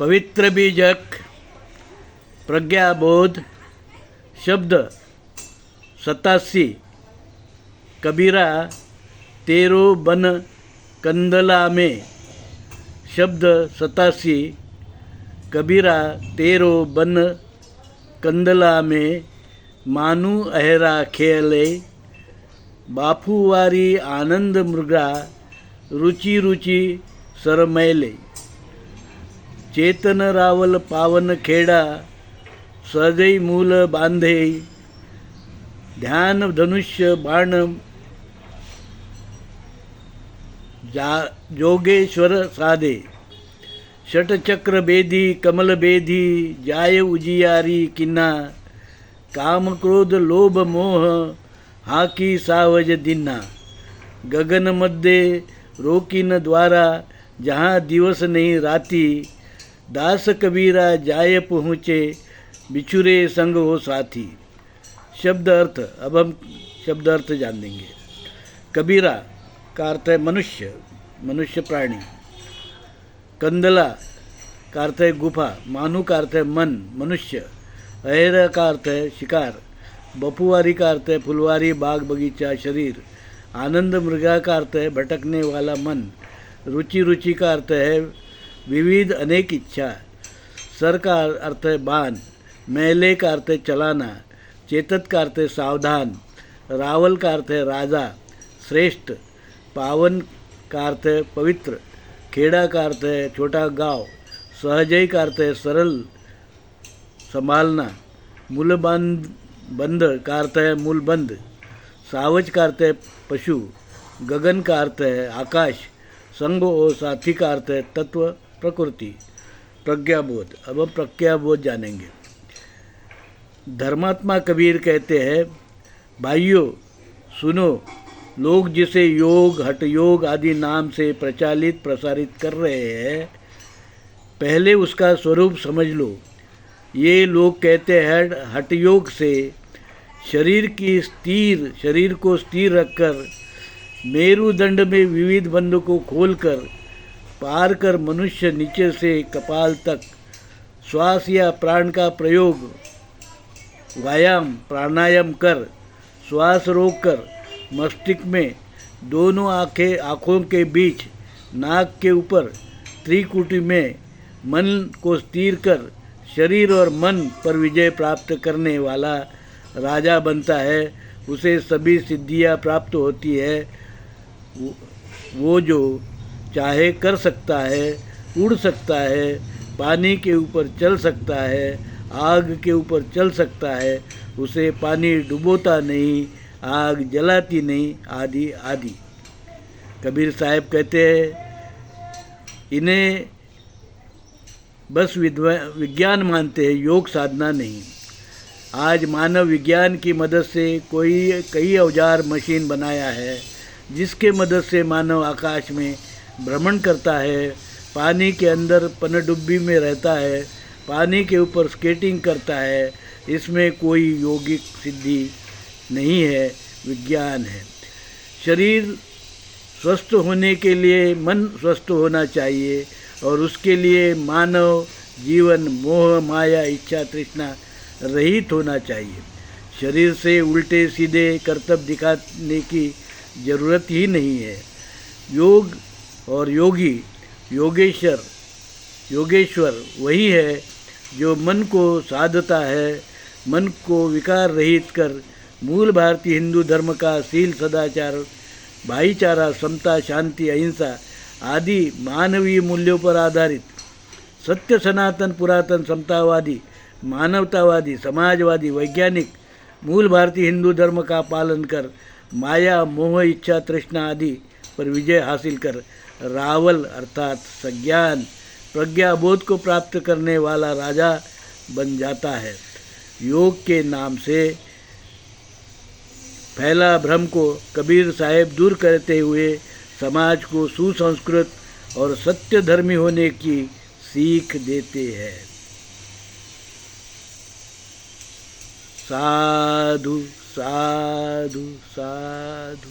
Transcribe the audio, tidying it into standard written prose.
पवित्र बीजक प्रज्ञाबोध शब्द 87 कबीरा तेरो बन कंदला में शब्द 87 कबीरा तेरो बन कंदला में मानू अहरा खेले बाफूवारी आनंद मृगा रुचि रुचि सरमैले चेतन रावल पावन खेड़ा सहजई मूल बांधे ध्यान धनुष्य बाण जोगेश्वर साधे षटचक्र बेदी कमल बेदी जाय उजियारी किन्ना काम क्रोध लोभ मोह हाकी सावज दिन्ना गगन मध्य रोकिन द्वारा जहाँ दिवस नहीं राती दास कबीरा जाय पहुँचे बिछुरे संग हो साथी। शब्द अर्थ अब हम शब्द अर्थ जान लेंगे। कबीरा का अर्थ है मनुष्य, मनुष्य प्राणी। कंदला का अर्थ है गुफा। मानू का अर्थ है मन, मनुष्य। अहरा का अर्थ है शिकार। बपुवारी का अर्थ है फुलवारी बाग बगीचा शरीर। आनंद मृगा का अर्थ है भटकने वाला मन। रुचि रुचि का अर्थ है विविध अनेक इच्छा। सर का अर्थ है बाण। मैले का अर्थ है चलाना। चेतत का अर्थ है सावधान। रावल का अर्थ है राजा श्रेष्ठ। पावन का अर्थ है पवित्र। खेड़ा का अर्थ है छोटा गांव। सहजई का अर्थ है सरल संभालना। मूलबंध का अर्थ है मूलबंध। सावज का अर्थ है पशु। गगन का अर्थ है आकाश। संग और साथी का अर्थ है तत्व प्रकृति। प्रज्ञाबोध अब हम प्रज्ञाबोध जानेंगे। धर्मात्मा कबीर कहते हैं, भाइयों सुनो, लोग जिसे योग हठ योग आदि नाम से प्रचालित प्रसारित कर रहे हैं, पहले उसका स्वरूप समझ लो। ये लोग कहते हैं हठ योग से शरीर को स्थिर रखकर मेरुदंड में विविध बंध को खोलकर पार कर मनुष्य नीचे से कपाल तक श्वास या प्राण का प्रयोग व्यायाम प्राणायाम कर श्वास रोककर मस्तिष्क में दोनों आँखों के बीच नाक के ऊपर त्रिकुटी में मन को स्थिर कर शरीर और मन पर विजय प्राप्त करने वाला राजा बनता है। उसे सभी सिद्धियां प्राप्त होती है। वो जो चाहे कर सकता है, उड़ सकता है, पानी के ऊपर चल सकता है, आग के ऊपर चल सकता है, उसे पानी डुबोता नहीं, आग जलाती नहीं, आदि आदि। कबीर साहब कहते हैं इन्हें बस विज्ञान मानते हैं, योग साधना नहीं। आज मानव विज्ञान की मदद से कई औजार मशीन बनाया है, जिसके मदद से मानव आकाश में भ्रमण करता है, पानी के अंदर पनडुब्बी में रहता है, पानी के ऊपर स्केटिंग करता है। इसमें कोई योगिक सिद्धि नहीं है, विज्ञान है। शरीर स्वस्थ होने के लिए मन स्वस्थ होना चाहिए और उसके लिए मानव जीवन मोह माया इच्छा तृष्णा रहित होना चाहिए। शरीर से उल्टे सीधे कर्तव्य दिखाने की जरूरत ही नहीं है। योग और योगेश्वर वही है जो मन को साधता है, मन को विकार रहित कर मूल भारतीय हिंदू धर्म का शील सदाचार भाईचारा समता शांति अहिंसा आदि मानवीय मूल्यों पर आधारित सत्य सनातन पुरातन समतावादी मानवतावादी समाजवादी वैज्ञानिक मूल भारतीय हिंदू धर्म का पालन कर माया मोह इच्छा तृष्णा आदि पर विजय हासिल कर रावल अर्थात सज्ञान प्रज्ञाबोध को प्राप्त करने वाला राजा बन जाता है। योग के नाम से फैला भ्रम को कबीर साहेब दूर करते हुए समाज को सुसंस्कृत और सत्य धर्मी होने की सीख देते हैं। साधु साधु साधु।